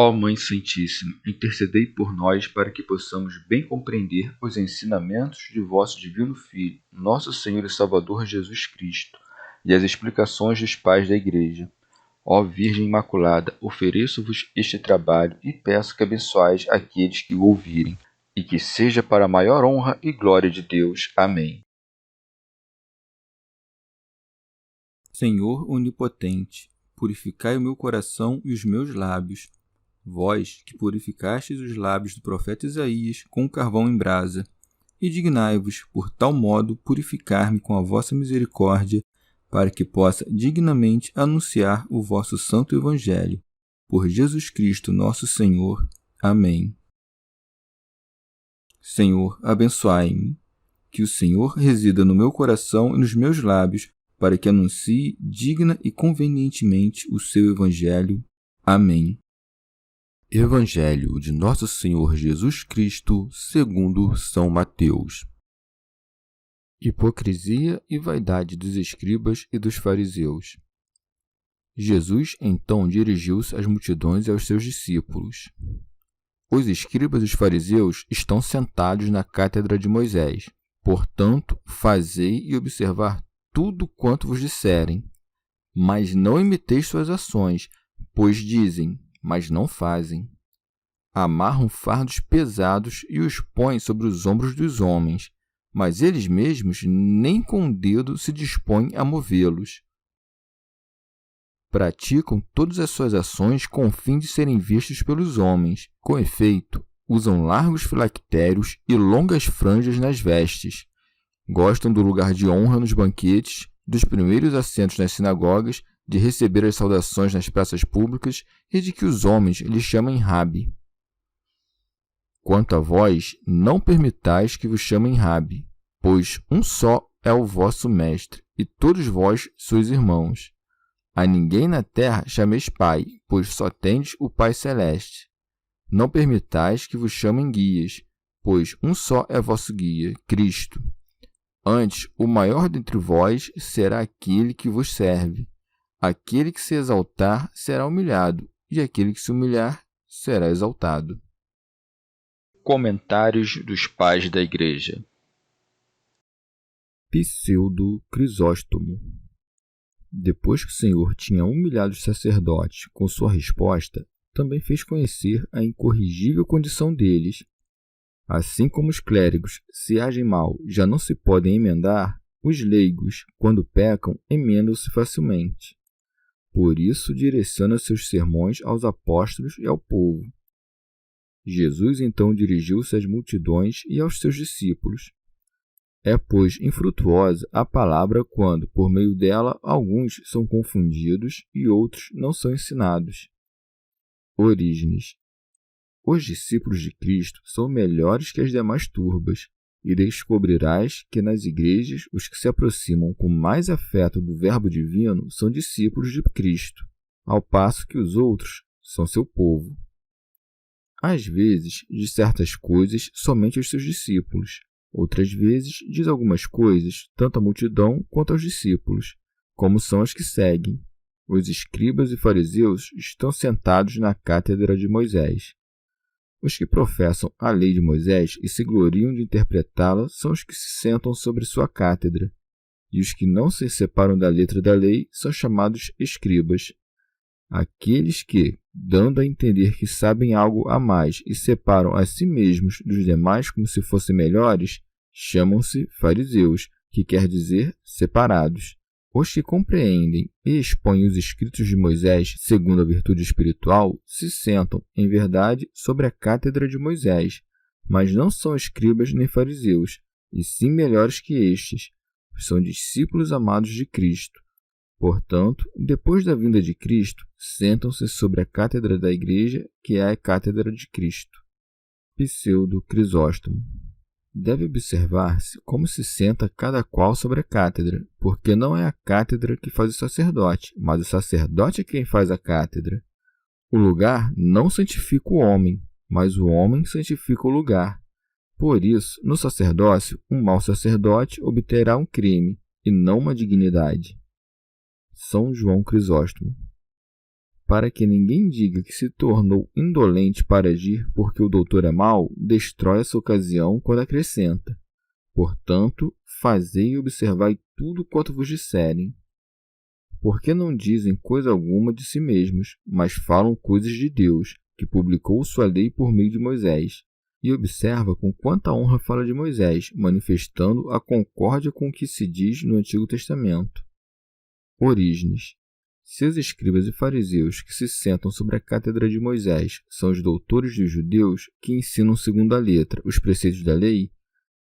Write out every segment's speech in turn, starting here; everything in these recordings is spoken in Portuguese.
Ó Mãe Santíssima, intercedei por nós para que possamos bem compreender os ensinamentos de vosso Divino Filho, nosso Senhor e Salvador Jesus Cristo, e as explicações dos pais da Igreja. Ó Virgem Imaculada, ofereço-vos este trabalho e peço que abençoais aqueles que o ouvirem, e que seja para a maior honra e glória de Deus. Amém. Senhor onipotente, purificai o meu coração e os meus lábios. Vós, que purificastes os lábios do profeta Isaías com carvão em brasa, e dignai-vos, por tal modo, purificar-me com a vossa misericórdia, para que possa dignamente anunciar o vosso santo Evangelho. Por Jesus Cristo, nosso Senhor. Amém. Senhor, abençoai-me. Que o Senhor resida no meu coração e nos meus lábios, para que anuncie digna e convenientemente o seu Evangelho. Amém. Evangelho de Nosso Senhor Jesus Cristo, segundo São Mateus. Hipocrisia e vaidade dos escribas e dos fariseus. Jesus então dirigiu-se às multidões e aos seus discípulos. Os escribas e os fariseus estão sentados na cátedra de Moisés. Portanto, fazei e observar tudo quanto vos disserem. Mas não imiteis suas ações, pois dizem, mas não fazem. Amarram fardos pesados e os põem sobre os ombros dos homens, mas eles mesmos nem com o dedo se dispõem a movê-los. Praticam todas as suas ações com o fim de serem vistos pelos homens. Com efeito, usam largos filactérios e longas franjas nas vestes. Gostam do lugar de honra nos banquetes, dos primeiros assentos nas sinagogas, de receber as saudações nas praças públicas e de que os homens lhes chamem Rabi. Quanto a vós, não permitais que vos chamem Rabi, pois um só é o vosso mestre, e todos vós sois irmãos. A ninguém na terra chameis Pai, pois só tendes o Pai Celeste. Não permitais que vos chamem guias, pois um só é vosso guia, Cristo. Antes, o maior dentre vós será aquele que vos serve. Aquele que se exaltar será humilhado, e aquele que se humilhar será exaltado. Comentários dos Pais da Igreja. Pseudo Crisóstomo. Depois que o Senhor tinha humilhado os sacerdotes com sua resposta, também fez conhecer a incorrigível condição deles. Assim como os clérigos, se agem mal, já não se podem emendar, os leigos, quando pecam, emendam-se facilmente. Por isso, direciona seus sermões aos apóstolos e ao povo. Jesus então dirigiu-se às multidões e aos seus discípulos. É, pois, infrutuosa a palavra quando, por meio dela, alguns são confundidos e outros não são ensinados. Orígenes. Os discípulos de Cristo são melhores que as demais turbas, e descobrirás que nas igrejas os que se aproximam com mais afeto do Verbo Divino são discípulos de Cristo, ao passo que os outros são seu povo. Às vezes, diz certas coisas somente aos seus discípulos, outras vezes diz algumas coisas tanto à multidão quanto aos discípulos, como são as que seguem. Os escribas e fariseus estão sentados na cátedra de Moisés. Os que professam a lei de Moisés e se gloriam de interpretá-la são os que se sentam sobre sua cátedra, e os que não se separam da letra da lei são chamados escribas. Aqueles que, dando a entender que sabem algo a mais e separam a si mesmos dos demais como se fossem melhores, chamam-se fariseus, que quer dizer separados. Os que compreendem e expõem os escritos de Moisés segundo a virtude espiritual se sentam, em verdade, sobre a cátedra de Moisés, mas não são escribas nem fariseus, e sim melhores que estes, são discípulos amados de Cristo. Portanto, depois da vinda de Cristo, sentam-se sobre a cátedra da Igreja, que é a cátedra de Cristo. Pseudo Crisóstomo. Deve observar-se como se senta cada qual sobre a cátedra, porque não é a cátedra que faz o sacerdote, mas o sacerdote é quem faz a cátedra. O lugar não santifica o homem, mas o homem santifica o lugar. Por isso, no sacerdócio, um mau sacerdote obterá um crime, e não uma dignidade. São João Crisóstomo. para que ninguém diga que se tornou indolente para agir porque o doutor é mau, destrói essa ocasião quando acrescenta: portanto, fazei e observai tudo quanto vos disserem. Porque não dizem coisa alguma de si mesmos, mas falam coisas de Deus, que publicou sua lei por meio de Moisés. E observa com quanta honra fala de Moisés, manifestando a concórdia com o que se diz no Antigo Testamento. Orígenes. Se os escribas e fariseus que se sentam sobre a cátedra de Moisés são os doutores dos judeus que ensinam segundo a letra os preceitos da lei,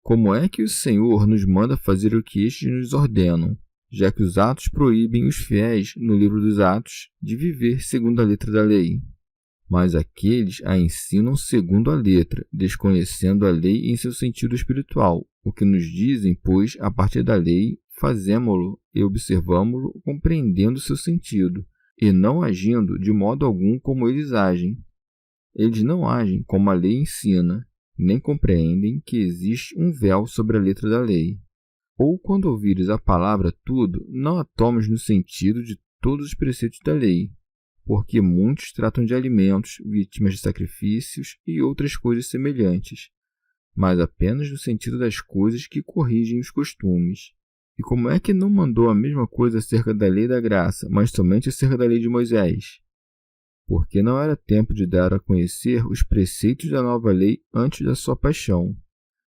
como é que o Senhor nos manda fazer o que estes nos ordenam, já que os Atos proíbem os fiéis, no livro dos Atos, de viver segundo a letra da lei? Mas aqueles a ensinam segundo a letra, desconhecendo a lei em seu sentido espiritual. O que nos dizem, pois, a partir da lei, fazemo-lo e observamo-lo compreendendo seu sentido, e não agindo de modo algum como eles agem. Eles não agem como a lei ensina, nem compreendem que existe um véu sobre a letra da lei. Ou, quando ouvires a palavra tudo, não a tomes no sentido de todos os preceitos da lei, porque muitos tratam de alimentos, vítimas de sacrifícios e outras coisas semelhantes, mas apenas no sentido das coisas que corrigem os costumes. E como é que não mandou a mesma coisa acerca da lei da graça, mas somente acerca da lei de Moisés? Porque não era tempo de dar a conhecer os preceitos da nova lei antes da sua paixão.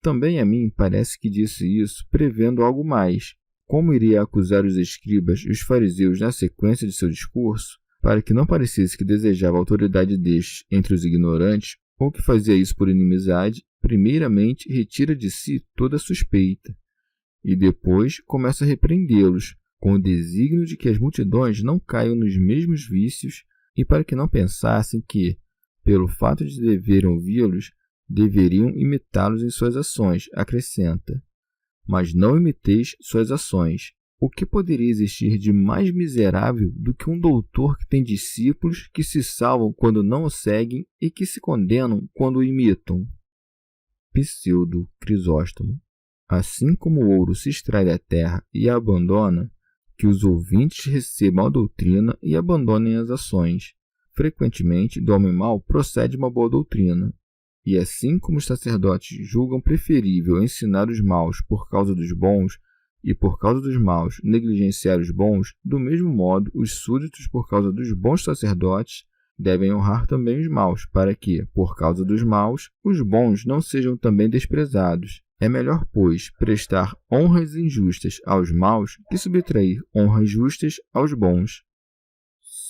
Também a mim parece que disse isso prevendo algo mais. Como iria acusar os escribas e os fariseus na sequência de seu discurso, para que não parecesse que desejava a autoridade destes entre os ignorantes, ou que fazia isso por inimizade, primeiramente retira de si toda a suspeita, e depois começa a repreendê-los, com o desígnio de que as multidões não caiam nos mesmos vícios e para que não pensassem que, pelo fato de deverem ouvi-los, deveriam imitá-los em suas ações, acrescenta: mas não imiteis suas ações. O que poderia existir de mais miserável do que um doutor que tem discípulos que se salvam quando não o seguem e que se condenam quando o imitam? Pseudo Crisóstomo. Assim como o ouro se extrai da terra e a abandona, que os ouvintes recebam a doutrina e abandonem as ações. Frequentemente, do homem mau procede uma boa doutrina. E assim como os sacerdotes julgam preferível ensinar os maus por causa dos bons, e por causa dos maus negligenciar os bons, do mesmo modo os súditos, por causa dos bons sacerdotes, devem honrar também os maus, para que, por causa dos maus, os bons não sejam também desprezados. É melhor, pois, prestar honras injustas aos maus que subtrair honras justas aos bons.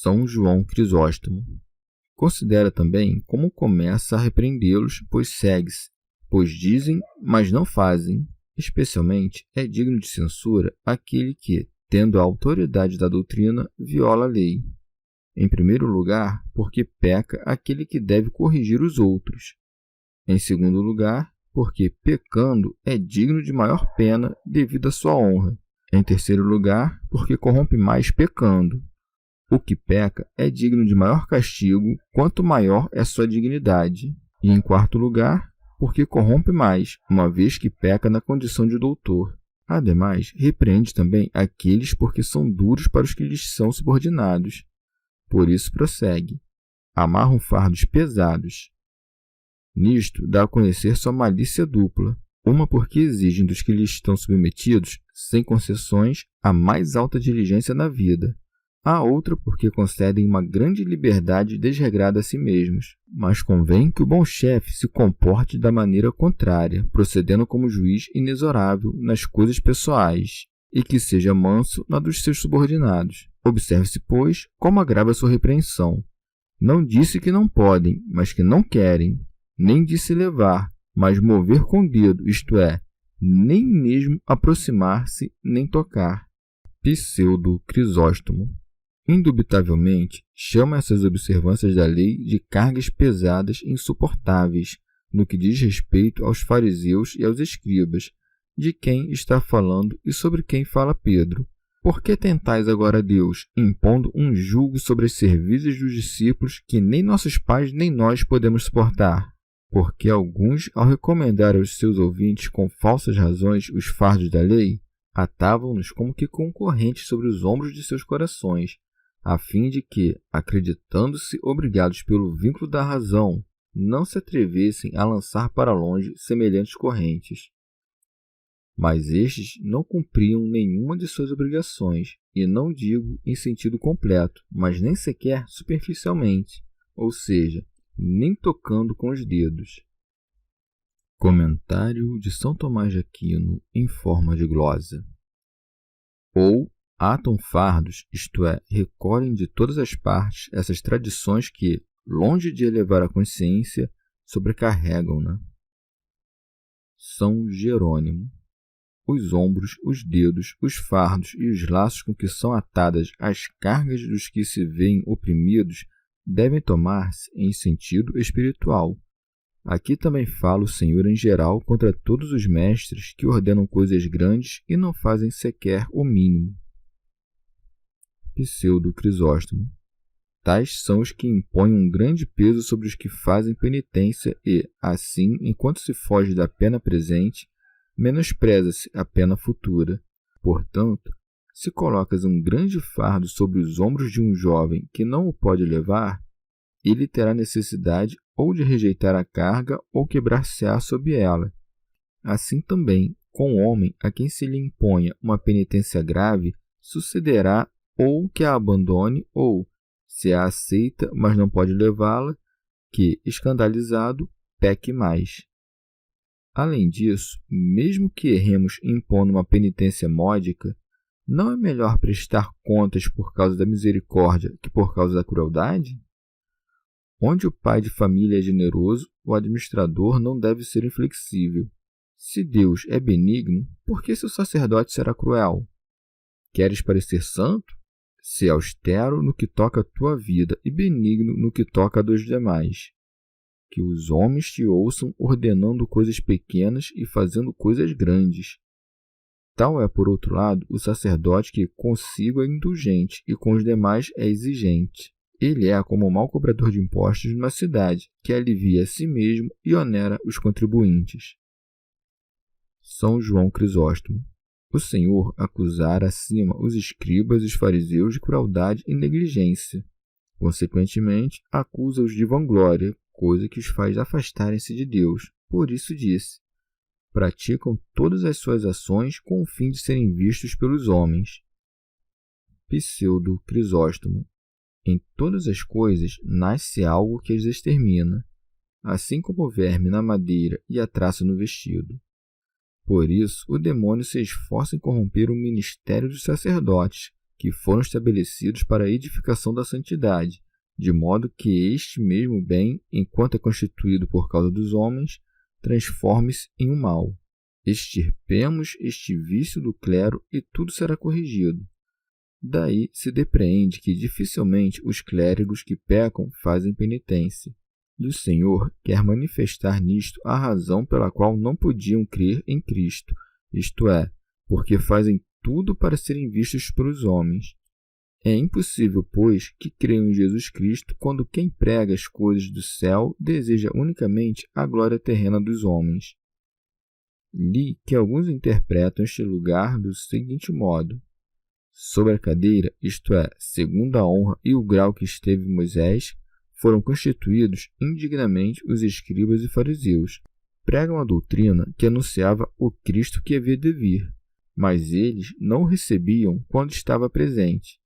São João Crisóstomo. Considera também como começa a repreendê-los, pois segue-se, pois dizem, mas não fazem. Especialmente é digno de censura aquele que, tendo a autoridade da doutrina, viola a lei. Em primeiro lugar, porque peca aquele que deve corrigir os outros. Em segundo lugar, porque pecando é digno de maior pena devido à sua honra. Em terceiro lugar, porque corrompe mais pecando. O que peca é digno de maior castigo, quanto maior é sua dignidade. E em quarto lugar, porque corrompe mais, uma vez que peca na condição de doutor. Ademais, repreende também aqueles porque são duros para os que lhes são subordinados. Por isso prossegue: amarram fardos pesados. Nisto dá a conhecer sua malícia dupla, uma porque exigem dos que lhes estão submetidos, sem concessões, a mais alta diligência na vida. A outra porque concedem uma grande liberdade desregrada a si mesmos, mas convém que o bom chefe se comporte da maneira contrária, procedendo como juiz inexorável nas coisas pessoais, e que seja manso na dos seus subordinados. Observe-se, pois, como agrava sua repreensão. Não disse que não podem, mas que não querem, nem disse levar, mas mover com o dedo, isto é, nem mesmo aproximar-se nem tocar. Pseudo Crisóstomo. Indubitavelmente, chama essas observâncias da lei de cargas pesadas e insuportáveis, no que diz respeito aos fariseus e aos escribas, de quem está falando e sobre quem fala Pedro. Por que tentais agora a Deus, impondo um jugo sobre as cervizes dos discípulos que nem nossos pais nem nós podemos suportar? Porque alguns, ao recomendar aos seus ouvintes com falsas razões os fardos da lei, atavam-nos como que concorrentes sobre os ombros de seus corações, a fim de que, acreditando-se obrigados pelo vínculo da razão, não se atrevessem a lançar para longe semelhantes correntes. Mas estes não cumpriam nenhuma de suas obrigações, e não digo em sentido completo, mas nem sequer superficialmente, ou seja, nem tocando com os dedos. Comentário de São Tomás de Aquino em forma de glosa. Ou atam fardos, isto é, recolhem de todas as partes essas tradições que, longe de elevar a consciência, sobrecarregam-na. São Jerônimo. Os ombros, os dedos, os fardos e os laços com que são atadas as cargas dos que se veem oprimidos devem tomar-se em sentido espiritual. Aqui também fala o Senhor em geral contra todos os mestres que ordenam coisas grandes e não fazem sequer o mínimo. Pseudo Crisóstomo. Tais são os que impõem um grande peso sobre os que fazem penitência e, assim, enquanto se foge da pena presente, menospreza-se a pena futura. Portanto, se colocas um grande fardo sobre os ombros de um jovem que não o pode levar, ele terá necessidade ou de rejeitar a carga ou quebrar-se-á sob ela. Assim também, com o homem a quem se lhe imponha uma penitência grave, sucederá ou que a abandone ou, se a aceita, mas não pode levá-la, que, escandalizado, peque mais. Além disso, mesmo que erremos impondo uma penitência módica, não é melhor prestar contas por causa da misericórdia que por causa da crueldade? Onde o pai de família é generoso, o administrador não deve ser inflexível. Se Deus é benigno, por que seu sacerdote será cruel? Queres parecer santo? Sê austero no que toca à tua vida e benigno no que toca a dos demais. Que os homens te ouçam ordenando coisas pequenas e fazendo coisas grandes. Tal é, por outro lado, o sacerdote que consigo é indulgente e com os demais é exigente. Ele é como o mau cobrador de impostos numa cidade, que alivia a si mesmo e onera os contribuintes. São João Crisóstomo. O Senhor acusara acima os escribas e os fariseus de crueldade e negligência. Consequentemente, acusa-os de vanglória, coisa que os faz afastarem-se de Deus. Por isso disse: praticam todas as suas ações com o fim de serem vistos pelos homens. Pseudo Crisóstomo. Em todas as coisas nasce algo que as extermina, assim como o verme na madeira e a traça no vestido. Por isso, o demônio se esforça em corromper o ministério dos sacerdotes, que foram estabelecidos para a edificação da santidade, de modo que este mesmo bem, enquanto é constituído por causa dos homens, transforme-se em um mal. Extirpemos este vício do clero e tudo será corrigido. Daí se depreende que dificilmente os clérigos que pecam fazem penitência. E o Senhor quer manifestar nisto a razão pela qual não podiam crer em Cristo, isto é, porque fazem tudo para serem vistos pelos homens. É impossível, pois, que creiam em Jesus Cristo quando quem prega as coisas do céu deseja unicamente a glória terrena dos homens. Li que alguns interpretam este lugar do seguinte modo: sobre a cadeira, isto é, segundo a honra e o grau que esteve Moisés, foram constituídos indignamente os escribas e fariseus. Pregam a doutrina que anunciava o Cristo que havia de vir, mas eles não o recebiam quando estava presente.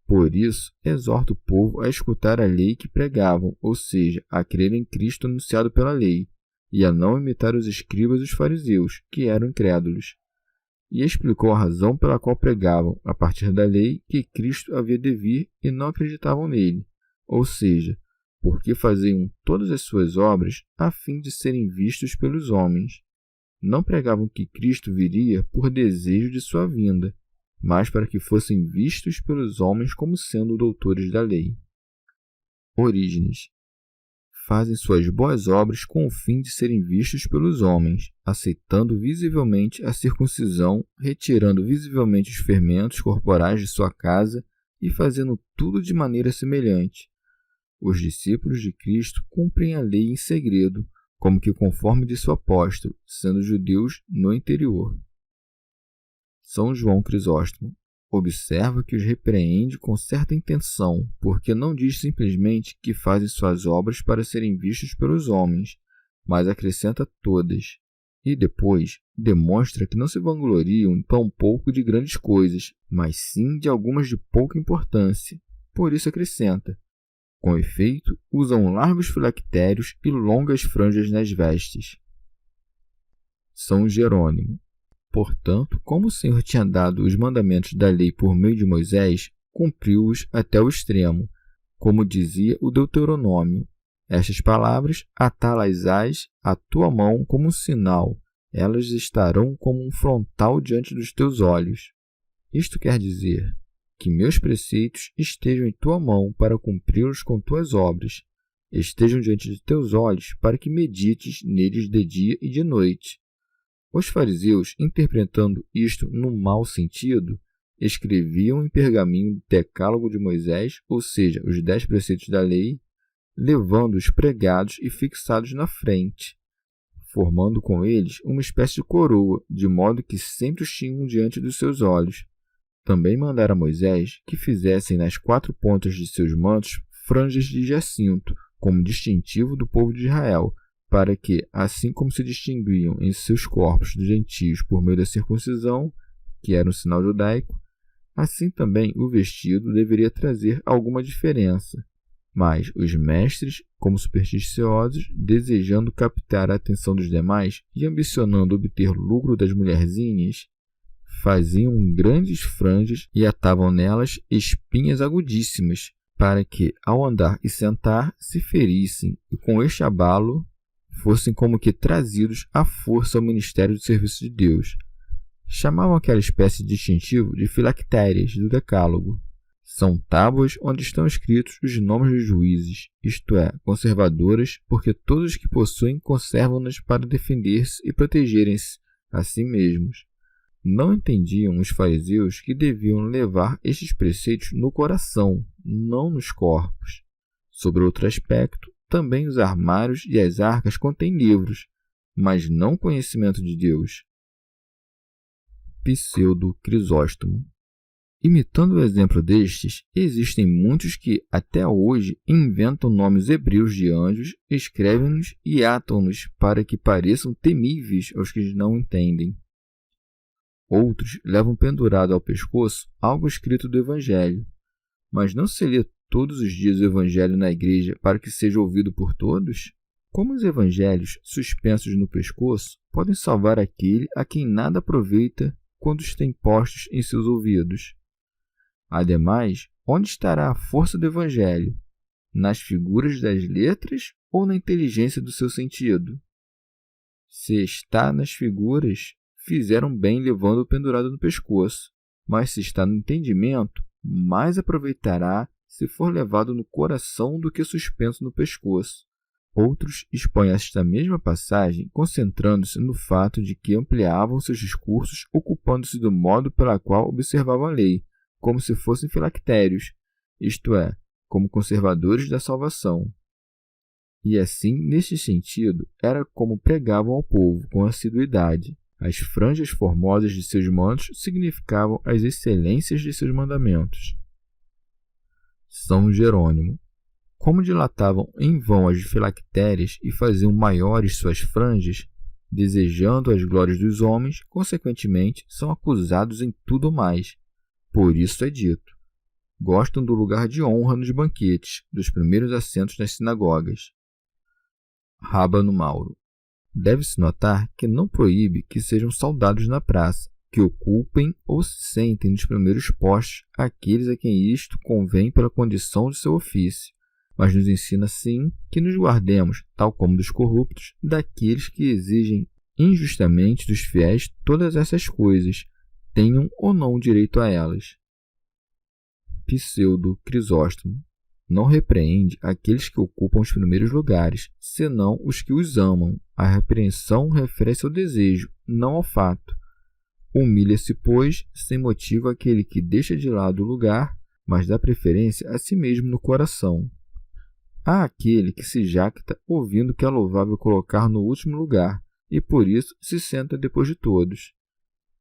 Por isso, exorta o povo a escutar a lei que pregavam, ou seja, a crer em Cristo anunciado pela lei, e a não imitar os escribas e os fariseus, que eram incrédulos. E explicou a razão pela qual pregavam, a partir da lei, que Cristo havia de vir e não acreditavam nele, ou seja, porque faziam todas as suas obras a fim de serem vistos pelos homens. Não pregavam que Cristo viria por desejo de sua vinda, mas para que fossem vistos pelos homens como sendo doutores da lei. Orígenes. Fazem suas boas obras com o fim de serem vistos pelos homens, aceitando visivelmente a circuncisão, retirando visivelmente os fermentos corporais de sua casa e fazendo tudo de maneira semelhante. Os discípulos de Cristo cumprem a lei em segredo, como que conforme disse o apóstolo, sendo judeus no interior. São João Crisóstomo. observa que os repreende com certa intenção, porque não diz simplesmente que fazem suas obras para serem vistas pelos homens, mas acrescenta todas. E depois demonstra que não se vangloriam tão pouco de grandes coisas, mas sim de algumas de pouca importância. Por isso acrescenta: com efeito, usam largos filactérios e longas franjas nas vestes. São Jerônimo. Portanto, como o Senhor tinha dado os mandamentos da lei por meio de Moisés, cumpriu-os até o extremo, como dizia o Deuteronômio. Estas palavras, atá-las-ás à tua mão como um sinal, elas estarão como um frontal diante dos teus olhos. Isto quer dizer que meus preceitos estejam em tua mão para cumpri-los com tuas obras, estejam diante de teus olhos para que medites neles de dia e de noite. Os fariseus, interpretando isto no mau sentido, escreviam em pergaminho o decálogo de Moisés, ou seja, os 10 preceitos da lei, levando-os pregados e fixados na frente, formando com eles uma espécie de coroa, de modo que sempre os tinham diante dos seus olhos. Também mandara a Moisés que fizessem nas 4 pontas de seus mantos franjas de jacinto, como distintivo do povo de Israel, para que, assim como se distinguiam em seus corpos dos gentios por meio da circuncisão, que era um sinal judaico, assim também o vestido deveria trazer alguma diferença. Mas os mestres, como supersticiosos, desejando captar a atenção dos demais e ambicionando obter lucro das mulherzinhas, faziam grandes franjas e atavam nelas espinhas agudíssimas, para que, ao andar e sentar, se ferissem, e com este abalo fossem como que trazidos à força ao ministério do serviço de Deus. Chamavam aquela espécie de distintivo de filactérias do decálogo. São tábuas onde estão escritos os nomes dos juízes, isto é, conservadoras, porque todos os que possuem conservam-nas para defender-se e protegerem-se a si mesmos. Não entendiam os fariseus que deviam levar estes preceitos no coração, não nos corpos. Sobre outro aspecto, também os armários e as arcas contêm livros, mas não conhecimento de Deus. Pseudo Crisóstomo. Imitando o exemplo destes, existem muitos que, até hoje, inventam nomes hebreus de anjos, escrevem-nos e atam-nos para que pareçam temíveis aos que não entendem. Outros levam pendurado ao pescoço algo escrito do Evangelho, mas não se lê todos os dias o Evangelho na igreja para que seja ouvido por todos? Como os evangelhos suspensos no pescoço podem salvar aquele a quem nada aproveita quando os tem postos em seus ouvidos? Ademais, onde estará a força do evangelho? Nas figuras das letras ou na inteligência do seu sentido? Se está nas figuras, fizeram bem levando-o pendurado no pescoço, mas se está no entendimento, mais aproveitará se for levado no coração do que suspenso no pescoço. Outros expõem esta mesma passagem concentrando-se no fato de que ampliavam seus discursos ocupando-se do modo pela qual observavam a lei, como se fossem filactérios, isto é, como conservadores da salvação. E assim, neste sentido, era como pregavam ao povo com assiduidade. As franjas formosas de seus mantos significavam as excelências de seus mandamentos. São Jerônimo. Como dilatavam em vão as filactérias e faziam maiores suas franjas, desejando as glórias dos homens, consequentemente, são acusados em tudo mais. Por isso é dito: gostam do lugar de honra nos banquetes, dos primeiros assentos nas sinagogas. Rábano Mauro. Deve-se notar que não proíbe que sejam saudados na praça, que ocupem ou se sentem nos primeiros postos aqueles a quem isto convém pela condição de seu ofício, mas nos ensina, sim, que nos guardemos, tal como dos corruptos, daqueles que exigem injustamente dos fiéis todas essas coisas, tenham ou não direito a elas. Pseudo Crisóstomo. Não repreende aqueles que ocupam os primeiros lugares, senão os que os amam. A repreensão refere-se ao desejo, não ao fato. Humilha-se, pois, sem motivo aquele que deixa de lado o lugar, mas dá preferência a si mesmo no coração. Há aquele que se jacta ouvindo que é louvável colocar no último lugar, e por isso se senta depois de todos.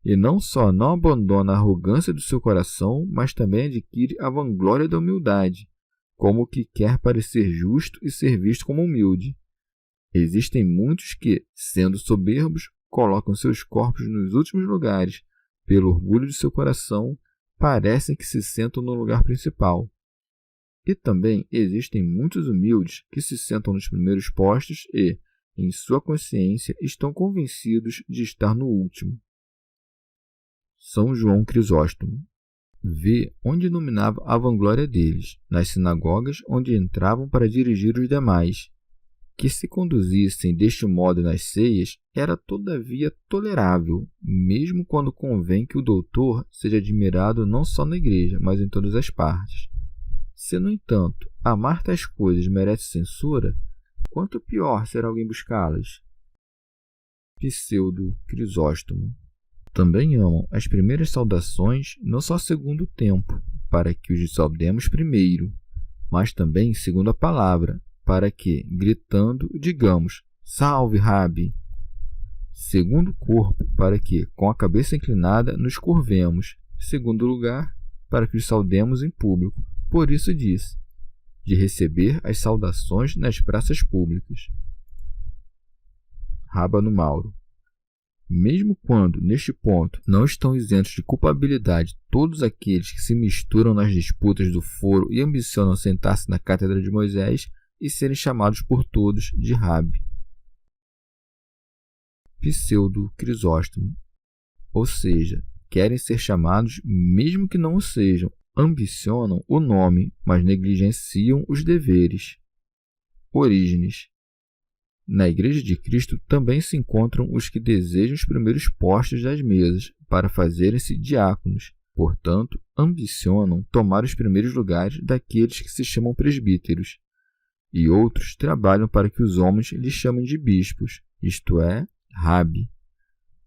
e não só não abandona a arrogância do seu coração, mas também adquire a vanglória da humildade, como que quer parecer justo e ser visto como humilde. Existem muitos que, sendo soberbos, colocam seus corpos nos últimos lugares, pelo orgulho de seu coração, parecem que se sentam no lugar principal. E também existem muitos humildes que se sentam nos primeiros postos e, em sua consciência, estão convencidos de estar no último. São João Crisóstomo. Vê onde iluminava a vanglória deles, nas sinagogas onde entravam para dirigir os demais. Que se conduzissem deste modo nas ceias era todavia tolerável, mesmo quando convém que o doutor seja admirado não só na igreja, mas em todas as partes. Se, no entanto, amar tais coisas merece censura, quanto pior será alguém buscá-las. Pseudo Crisóstomo. Também amam as primeiras saudações não só segundo o tempo, para que os saudemos primeiro, mas também segundo a palavra, para que, gritando, digamos, salve, Rabi. Segundo o corpo, para que, com a cabeça inclinada, nos curvemos. Segundo lugar, para que os saudemos em público. Por isso diz, de receber as saudações nas praças públicas. Rábano Mauro. Mesmo quando, neste ponto, não estão isentos de culpabilidade todos aqueles que se misturam nas disputas do foro e ambicionam sentar-se na cátedra de Moisés e serem chamados por todos de Rabi. Pseudo Crisóstomo. Ou seja, querem ser chamados mesmo que não o sejam, ambicionam o nome, mas negligenciam os deveres. Orígenes. Na Igreja de Cristo também se encontram os que desejam os primeiros postos das mesas para fazerem-se diáconos, portanto, ambicionam tomar os primeiros lugares daqueles que se chamam presbíteros, e outros trabalham para que os homens lhes chamem de bispos, isto é, Rabi.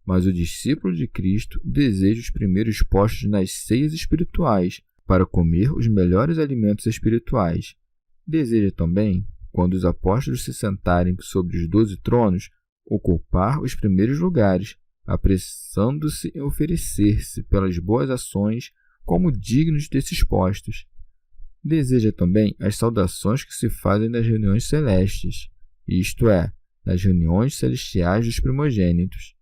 Mas o discípulo de Cristo deseja os primeiros postos nas ceias espirituais para comer os melhores alimentos espirituais. Deseja também, quando os apóstolos se sentarem sobre os 12 tronos, ocupar os primeiros lugares, apressando-se em oferecer-se pelas boas ações como dignos desses postos. Deseja também as saudações que se fazem nas reuniões celestes, isto é, nas reuniões celestiais dos primogênitos.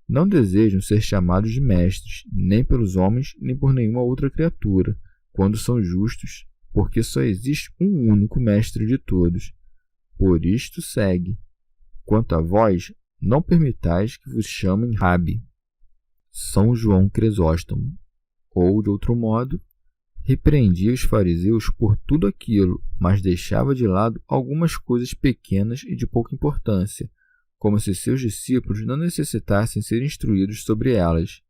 Não desejam ser chamados de mestres, nem pelos homens, nem por nenhuma outra criatura, quando são justos, porque só existe um único mestre de todos. Por isto segue. Quanto a vós, não permitais que vos chamem Rabi. São João Crisóstomo. Ou, de outro modo, repreendia os fariseus por tudo aquilo, mas deixava de lado algumas coisas pequenas e de pouca importância, como se seus discípulos não necessitassem ser instruídos sobre elas.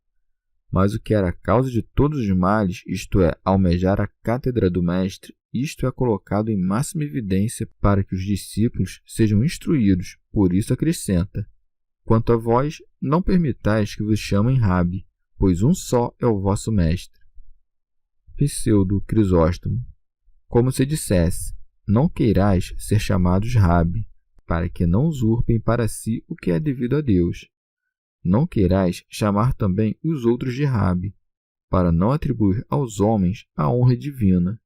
Mas o que era a causa de todos os males, isto é, almejar a cátedra do Mestre, isto é colocado em máxima evidência para que os discípulos sejam instruídos, por isso acrescenta: quanto a vós, não permitais que vos chamem Rabi, pois um só é o vosso Mestre. Pseudo Crisóstomo. Como se dissesse, não queirais ser chamados Rabi, para que não usurpem para si o que é devido a Deus. Não queirais chamar também os outros de Rabi, para não atribuir aos homens a honra divina.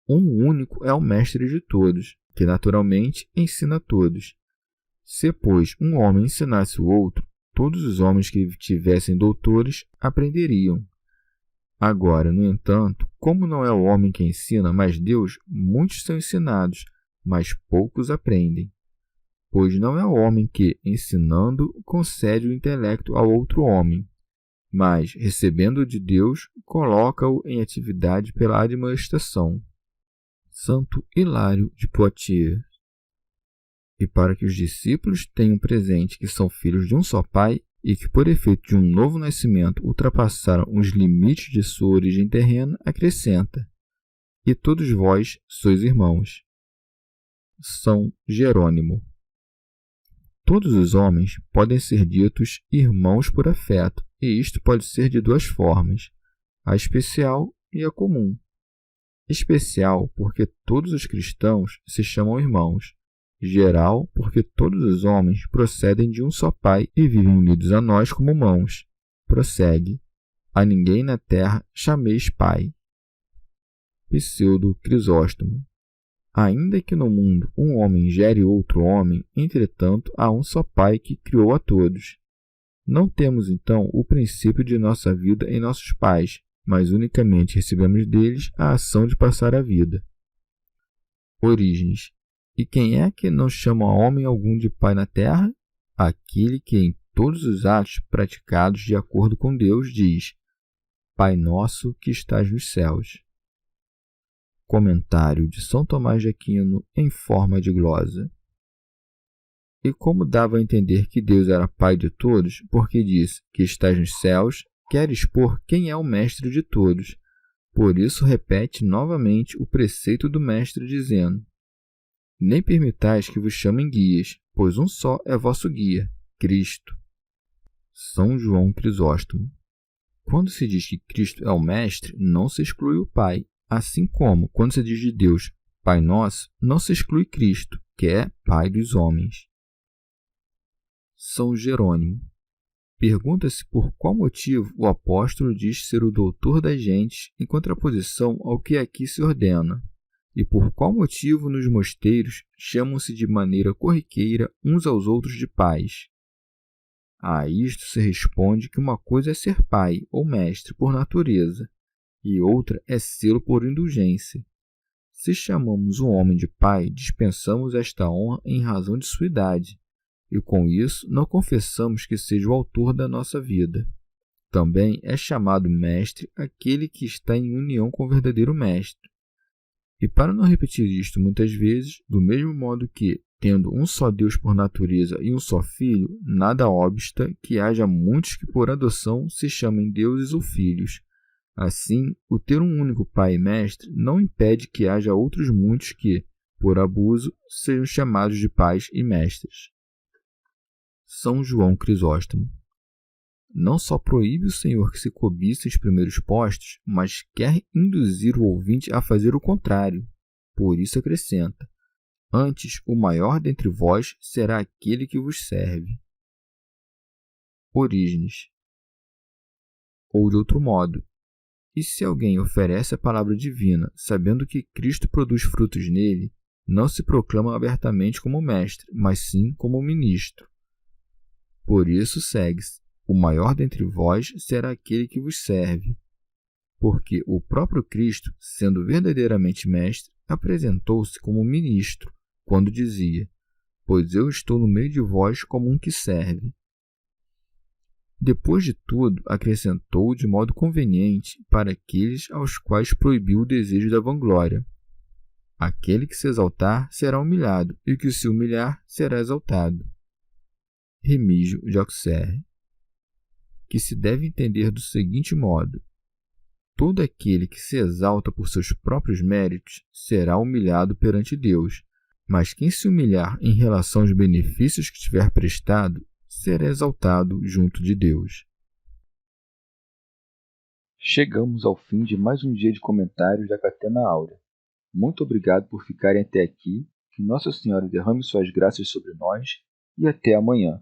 Um único é o mestre de todos, que naturalmente ensina a todos. Se, pois, um homem ensinasse o outro, todos os homens que tivessem doutores aprenderiam. Agora, no entanto, como não é o homem que ensina, mas Deus, muitos são ensinados, mas poucos aprendem. Pois não é o homem que, ensinando, concede o intelecto ao outro homem, mas, recebendo-o de Deus, coloca-o em atividade pela admoestação. Santo Hilário de Poitiers. E para que os discípulos tenham presente que são filhos de um só Pai e que, por efeito de um novo nascimento, ultrapassaram os limites de sua origem terrena, acrescenta: e todos vós sois irmãos. São Jerônimo. Todos os homens podem ser ditos irmãos por afeto, e isto pode ser de duas formas, a especial e a comum. Especial porque todos os cristãos se chamam irmãos, geral porque todos os homens procedem de um só Pai e vivem unidos a nós como mãos. prossegue: a ninguém na terra chameis pai. Pseudo Crisóstomo. Ainda que no mundo um homem gere outro homem, entretanto há um só Pai que criou a todos. Não temos, então, o princípio de nossa vida em nossos pais, mas unicamente recebemos deles a ação de passar a vida. Orígenes. E quem é que não chama homem algum de pai na terra? Aquele que em todos os atos praticados de acordo com Deus diz: Pai nosso que estás nos céus. Comentário de São Tomás de Aquino em forma de glosa. E como dava a entender que Deus era Pai de todos, porque diz que estás nos céus, quer expor quem é o Mestre de todos. Por isso repete novamente o preceito do Mestre, dizendo: nem permitais que vos chamem guias, pois um só é vosso guia, Cristo. São João Crisóstomo. Quando se diz que Cristo é o Mestre, não se exclui o Pai, assim como, quando se diz de Deus Pai Nosso, não se exclui Cristo, que é Pai dos homens. São Jerônimo. Pergunta-se por qual motivo o apóstolo diz ser o doutor das gentes em contraposição ao que aqui se ordena, e por qual motivo nos mosteiros chamam-se de maneira corriqueira uns aos outros de pais. A isto se responde que uma coisa é ser pai ou mestre por natureza, e outra é sê-lo por indulgência. Se chamamos um homem de pai, dispensamos esta honra em razão de sua idade, e com isso não confessamos que seja o autor da nossa vida. Também é chamado mestre aquele que está em união com o verdadeiro mestre. E para não repetir isto muitas vezes, do mesmo modo que, tendo um só Deus por natureza e um só Filho, nada obsta que haja muitos que por adoção se chamem deuses ou filhos. Assim, o ter um único Pai e Mestre não impede que haja outros muitos que, por abuso, sejam chamados de pais e mestres. São João Crisóstomo. Não só proíbe o Senhor que se cobice os primeiros postos, mas quer induzir o ouvinte a fazer o contrário. Por isso acrescenta: antes, o maior dentre vós será aquele que vos serve. Orígenes. Ou de outro modo, e se alguém oferece a palavra divina, sabendo que Cristo produz frutos nele, não se proclama abertamente como mestre, mas sim como ministro. Por isso segue-se: o maior dentre vós será aquele que vos serve. Porque o próprio Cristo, sendo verdadeiramente mestre, apresentou-se como ministro, quando dizia: pois eu estou no meio de vós como um que serve. Depois de tudo, acrescentou de modo conveniente para aqueles aos quais proibiu o desejo da vanglória: aquele que se exaltar será humilhado, e o que se humilhar será exaltado. Remígio de Auxerre. Que se deve entender do seguinte modo: todo aquele que se exalta por seus próprios méritos será humilhado perante Deus, mas quem se humilhar em relação aos benefícios que tiver prestado será exaltado junto de Deus. Chegamos ao fim de mais um dia de comentários da Catena Áurea. Muito obrigado por ficarem até aqui, que Nossa Senhora derrame suas graças sobre nós e até amanhã.